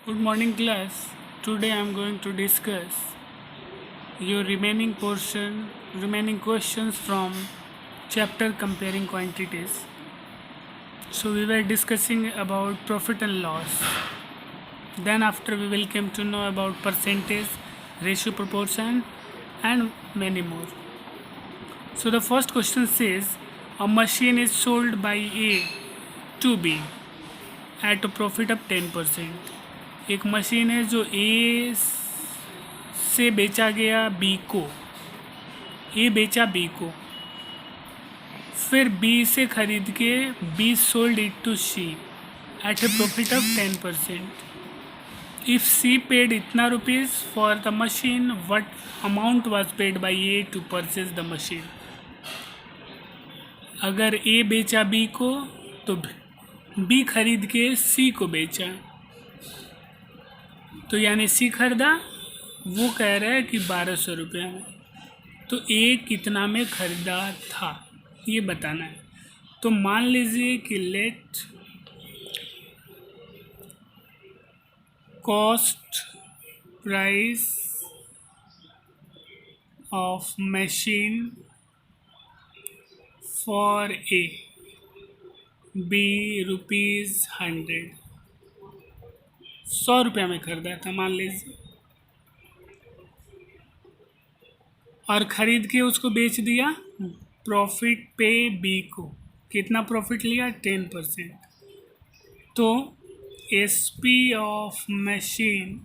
Good morning, class. Today I am going to discuss your remaining questions from chapter comparing quantities. So we were discussing about profit and loss. Then after we will come to know about percentage, ratio, proportion, and many more. So the first question says a machine is sold by A to B at a profit of 10%. एक machine है जो ए से बेचा गया B को, ए बेचा B को, फिर बी से ख़रीद के B sold it to C at a profit of 10%. If C paid इतना rupees for the machine, what amount was paid by A to purchase the machine. अगर ए बेचा बी को तो बी खरीद के सी को बेचा, तो यानी सी खरीदा, वो कह रहा है कि 1200 रुपये में. तो ए कितना में ख़रीदा था ये बताना है. तो मान लीजिए कि let cost price of machine for A B ₹100, 100 रुपये में ख़रीदा था मान लीजिए, और ख़रीद के उसको बेच दिया प्रॉफिट पे बी को. कितना प्रॉफिट लिया? 10%. तो S P of machine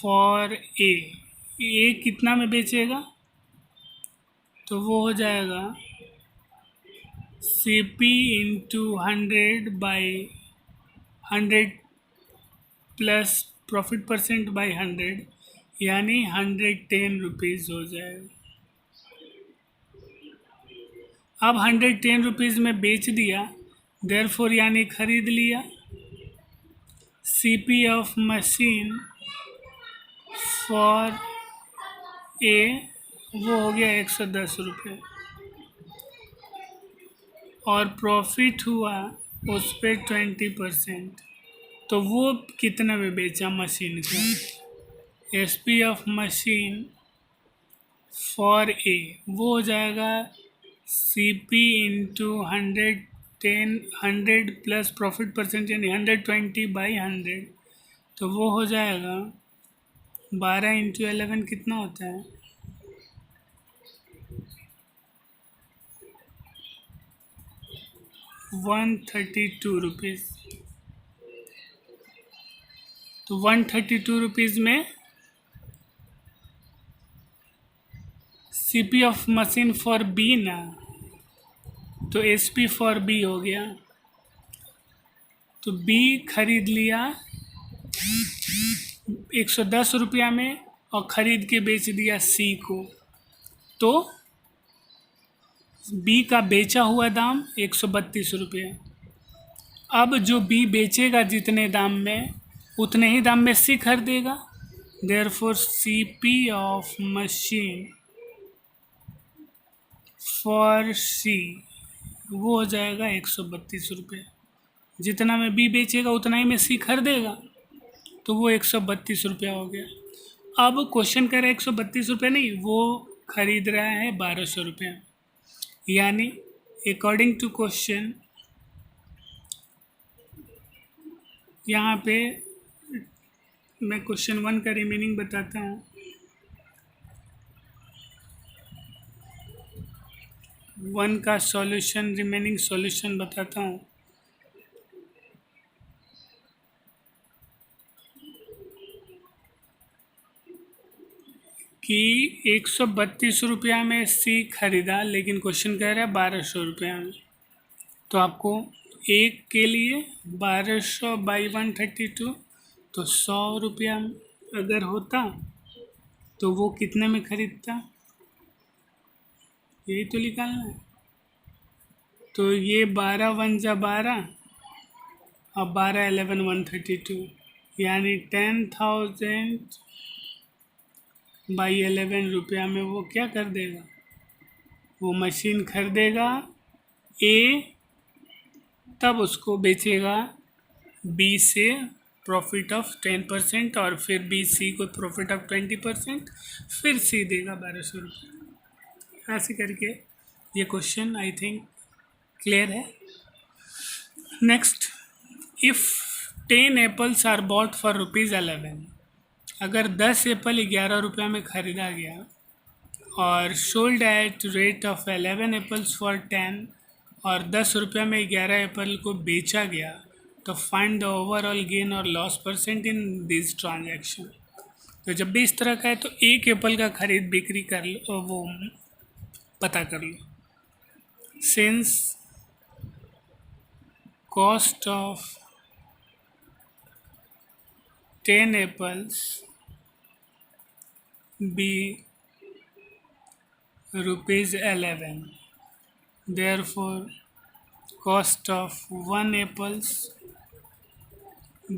for A कितना में बेचेगा? तो वो हो जाएगा C P into 100 by 100 plus profit percent by 100, यानी 110 रुपीज़ हो जाएगा. अब 110 रुपीज़ में बेच दिया, देयरफॉर यानी ख़रीद लिया. C P of machine for A वो हो गया 110 रुपये, और प्रॉफिट हुआ उस पर 20%. तो वो कितना में बेचा मशीन को? S P of machine for A वो हो जाएगा C P into 100 plus profit percent यानी 120 बाई 100. तो वो हो जाएगा 12 इंटू 11 कितना होता है? 132 रुपीज़. तो 132 रुपीज़ में C P of machine for B ना, तो एस पी फॉर बी हो गया. तो बी खरीद लिया 110 रुपया में और ख़रीद के बेच दिया सी को. तो बी का बेचा हुआ दाम 132 रुपये. अब जो बी बेचेगा जितने दाम में, उतने ही दाम में सी खरीदेगा. Therefore C P of machine for C वो हो जाएगा 132 रुपये. जितना में बी बेचेगा उतना ही में सी खरीदेगा, तो वो 132 रुपया हो गया. अब क्वेश्चन कह रहा है 132 रुपये नहीं, वो खरीद रहा है 1200 रुपये. यानी अकॉर्डिंग टू क्वेश्चन यहाँ पे मैं क्वेश्चन 1 का रिमेनिंग बताता हूँ. 1 का सॉल्यूशन, रिमेनिंग सॉल्यूशन बताता हूँ. कि 132 रुपया में सी खरीदा, लेकिन क्वेश्चन कह रहा है 1200 रुपया में. तो आपको एक के लिए 1200 बाई 132, तो 100 रुपया अगर होता तो वो कितने में खरीदता, यही तो निकालना है. तो ये 12 1 जा 12 और 12 11 132, यानी 10,000 बाई 11 रुपया में वो क्या कर देगा? वो मशीन खरीदेगा ए, तब उसको बेचेगा बी से प्रॉफिट ऑफ 10% और फिर बी सी को प्रॉफिट ऑफ 20%, फिर सी देगा 1200 रुपये। ऐसे करके ये क्वेश्चन आई थिंक क्लियर है। Next, if 10 apples are bought for ₹11, अगर 10 एप्पल 11 रुपये में ख़रीदा गया और sold at rate of 11 apples for 10, और 10 रुपये में 11 एप्पल को बेचा गया, तो फाइंड द ओवरऑल गेन और loss percent in this transaction. तो जब भी इस तरह का है तो एक एप्पल का खरीद बिक्री कर लो, वो पता कर लो। Since cost of 10 apples be ₹11, therefore cost of 1 apples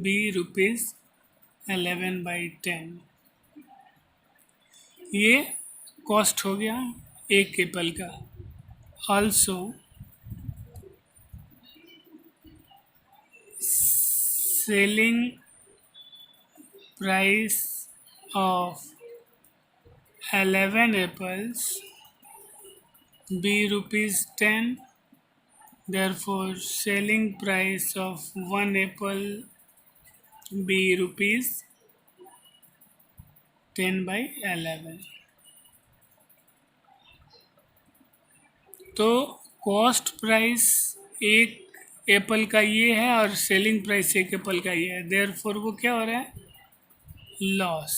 be ₹11/10। ये कॉस्ट हो गया एक एप्पल का। Also selling price of 11 apples be ₹10, therefore selling price of 1 apple be ₹10/11। तो कॉस्ट प्राइस एक एप्पल का ये है और सेलिंग प्राइस एक एप्पल का ये है, देयरफॉर वो क्या हो रहा है, लॉस।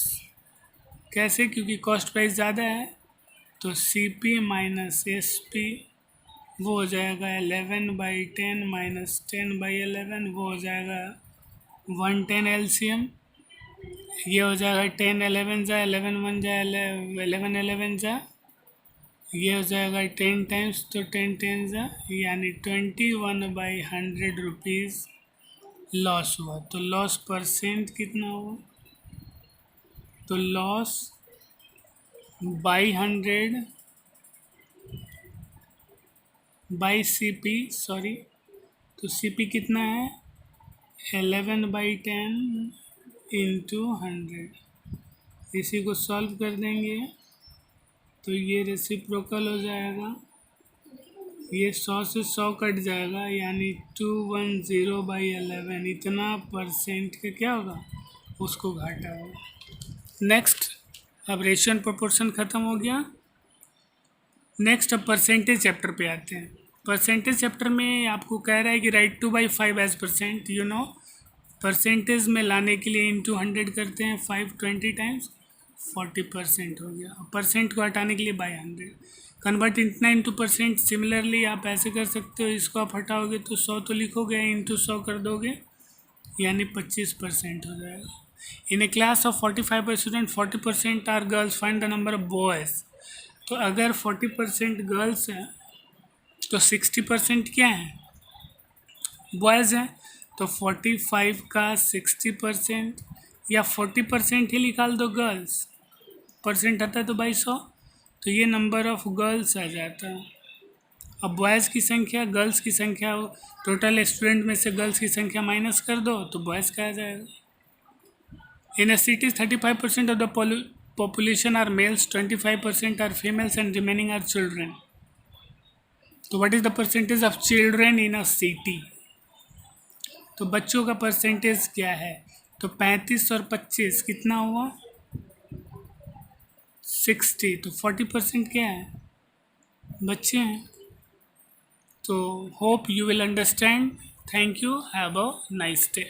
कैसे? क्योंकि कॉस्ट प्राइस ज़्यादा है, तो CP माइनस SP वो हो जाएगा 11/10 माइनस 10/11, वो हो जाएगा 110 LCM। ये हो जाएगा 10 11 जा 11 1 जा 11 11 जा, ये हो जाएगा 10 टाइम्स, तो 10 10 जा, यानी 21/100 रुपीज़ लॉस हुआ। तो लॉस परसेंट कितना हुआ, तो loss by 100 by CP, sorry, तो CP कितना है 11/10 इंटू 100। इसी को सॉल्व कर देंगे तो ये रेसिप्रोकल हो जाएगा, ये 100 से 100 कट जाएगा, यानी 210/11, इतना परसेंट का क्या होगा, उसको घाटा होगा। नेक्स्ट, अब रेशियो एंड प्रोपोर्शन ख़त्म हो गया। नेक्स्ट अब परसेंटेज चैप्टर पे आते हैं। परसेंटेज चैप्टर में आपको कह रहा है कि write 2/5 as percent. You know, percentage में लाने के लिए इंटू 100 करते हैं, 5 20 टाइम्स 40% हो गया। परसेंट को हटाने के लिए बाय 100 कन्वर्ट इतना इंटू परसेंट। सिमिलरली आप ऐसे कर सकते हो, इसको आप हटाओगे तो 100 तो लिखोगे, इंटू 100 कर दोगे, यानी 25% हो जाएगा। In a class of 45 student 40% are girls, find the number of boys. तो अगर 40% गर्ल्स हैं तो 60% क्या है, बॉयज़ हैं। तो 45 का 60% या 40% ही निकाल दो, गर्ल्स परसेंट आता है तो 200, तो ये नंबर ऑफ गर्ल्स आ जाता है। अब बॉयज़ की संख्या गर्ल्स की संख्या, टोटल स्टूडेंट में से गर्ल्स की संख्या माइनस कर दो तो बॉयज़ का आ जाएगा। In a city 35% of the population are males, 25% are females and remaining are children. तो what is the percentage of children in a city? तो बच्चों का परसेंटेज क्या है, तो 35 और 25 कितना हुआ 60, तो 40% क्या है, बच्चे हैं। तो hope you will understand. Thank you, have a nice day.